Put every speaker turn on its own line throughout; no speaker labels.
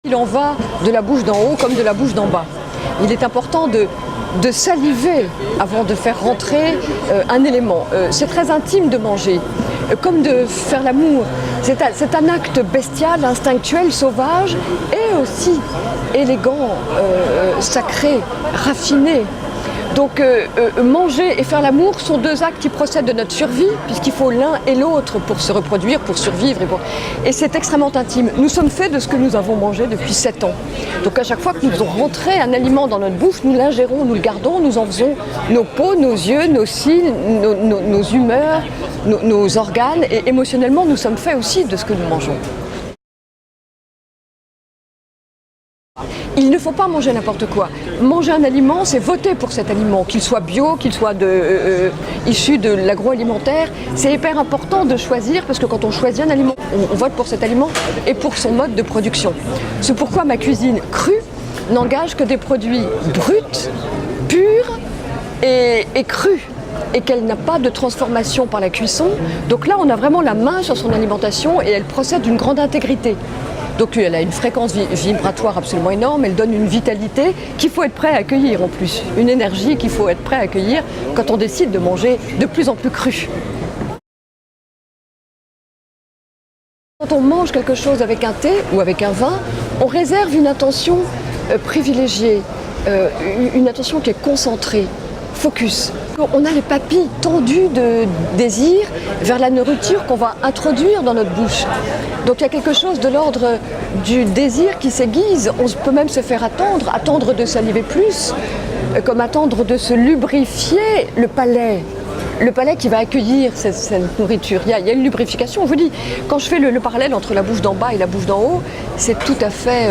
Il en va de la bouche d'en haut comme de la bouche d'en bas. Il est important de saliver avant de faire rentrer un élément. C'est très intime de manger, comme de faire l'amour. C'est un acte bestial, instinctuel, sauvage et aussi élégant, sacré, raffiné. Donc manger et faire l'amour sont deux actes qui procèdent de notre survie, puisqu'il faut l'un et l'autre pour se reproduire, pour survivre. Et c'est extrêmement intime. Nous sommes faits de ce que nous avons mangé depuis 7 ans. Donc à chaque fois que nous faisons rentrer un aliment dans notre bouche, nous l'ingérons, nous le gardons, nous en faisons nos peaux, nos yeux, nos cils, nos humeurs, nos organes. Et émotionnellement, nous sommes faits aussi de ce que nous mangeons. Il ne faut pas manger n'importe quoi. Manger un aliment, c'est voter pour cet aliment, qu'il soit bio, qu'il soit issu de l'agroalimentaire. C'est hyper important de choisir, parce que quand on choisit un aliment, on vote pour cet aliment et pour son mode de production. C'est pourquoi ma cuisine crue n'engage que des produits bruts, purs et crus, et qu'elle n'a pas de transformation par la cuisson. Donc là, on a vraiment la main sur son alimentation et elle procède d'une grande intégrité. Donc elle a une fréquence vibratoire absolument énorme, elle donne une vitalité qu'il faut être prêt à accueillir en plus, une énergie qu'il faut être prêt à accueillir quand on décide de manger de plus en plus cru. Quand on mange quelque chose avec un thé ou avec un vin, on réserve une attention privilégiée, une attention qui est concentrée, focus. On a les papilles tendues de désir vers la nourriture qu'on va introduire dans notre bouche. Donc il y a quelque chose de l'ordre du désir qui s'aiguise. On peut même se faire attendre de saliver plus, comme attendre de se lubrifier le palais. Le palais qui va accueillir cette nourriture. Il y a une lubrification. Je vous dis, quand je fais le parallèle entre la bouche d'en bas et la bouche d'en haut, c'est tout à fait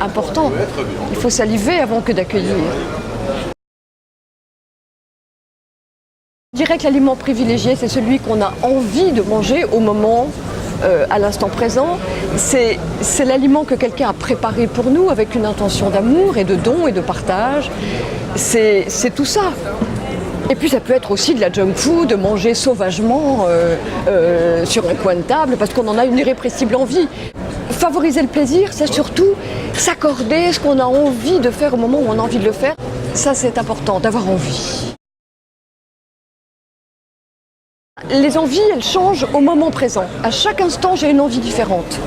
important. Il faut saliver avant que d'accueillir. Je dirais que l'aliment privilégié, c'est celui qu'on a envie de manger au moment, à l'instant présent. C'est l'aliment que quelqu'un a préparé pour nous avec une intention d'amour et de don et de partage. C'est tout ça. Et puis ça peut être aussi de la junk food, de manger sauvagement sur un coin de table parce qu'on en a une irrépressible envie. Favoriser le plaisir, c'est surtout s'accorder ce qu'on a envie de faire au moment où on a envie de le faire. Ça, c'est important, d'avoir envie. Les envies, elles changent au moment présent. À chaque instant, j'ai une envie différente.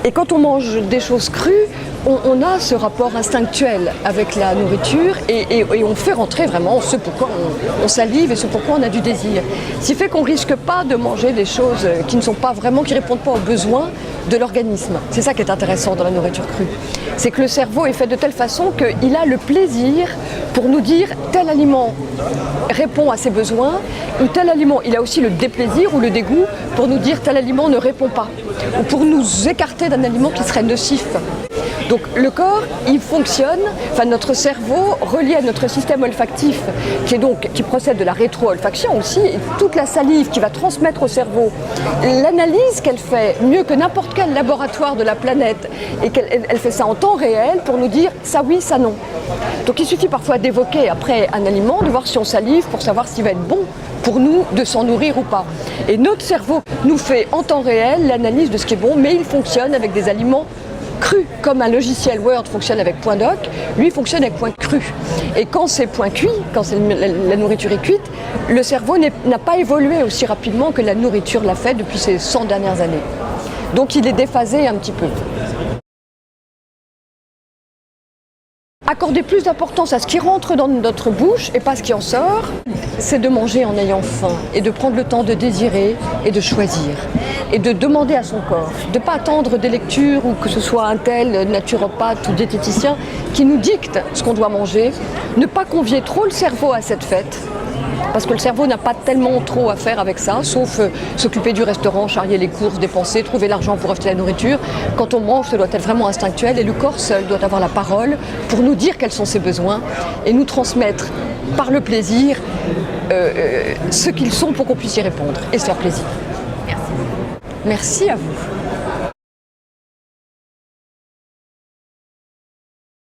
Et quand on mange des choses crues, on a ce rapport instinctuel avec la nourriture et on fait rentrer vraiment ce pourquoi on salive et ce pourquoi on a du désir. Ce qui fait qu'on ne risque pas de manger des choses qui ne sont pas vraiment, qui ne répondent pas aux besoins de l'organisme. C'est ça qui est intéressant dans la nourriture crue. C'est que le cerveau est fait de telle façon qu'il a le plaisir pour nous dire tel aliment répond à ses besoins ou tel aliment, il a aussi le déplaisir ou le dégoût pour nous dire tel aliment ne répond pas ou pour nous écarter d'un aliment qui serait nocif. Donc le corps, il fonctionne, enfin notre cerveau relié à notre système olfactif qui procède de la rétro-olfaction aussi, et toute la salive qui va transmettre au cerveau l'analyse qu'elle fait mieux que n'importe quel laboratoire de la planète et qu'elle fait ça en temps réel pour nous dire ça oui, ça non. Donc il suffit parfois d'évoquer après un aliment, de voir si on salive pour savoir s'il va être bon pour nous de s'en nourrir ou pas. Et notre cerveau nous fait en temps réel l'analyse de ce qui est bon, mais il fonctionne avec des aliments cru, comme un logiciel Word fonctionne avec point doc, lui fonctionne avec point cru. Et quand c'est point cuit, quand la nourriture est cuite, le cerveau n'a pas évolué aussi rapidement que la nourriture l'a fait depuis ces 100 dernières années. Donc il est déphasé un petit peu. Accorder plus d'importance à ce qui rentre dans notre bouche et pas ce qui en sort, c'est de manger en ayant faim et de prendre le temps de désirer et de choisir et de demander à son corps, de ne pas attendre des lectures ou que ce soit un tel naturopathe ou diététicien qui nous dicte ce qu'on doit manger, ne pas convier trop le cerveau à cette fête. Parce que le cerveau n'a pas tellement trop à faire avec ça, sauf s'occuper du restaurant, charrier les courses, dépenser, trouver l'argent pour acheter la nourriture. Quand on mange, ça doit être vraiment instinctuel et le corps seul doit avoir la parole pour nous dire quels sont ses besoins et nous transmettre par le plaisir ce qu'ils sont pour qu'on puisse y répondre et se faire plaisir. Merci. Merci à vous.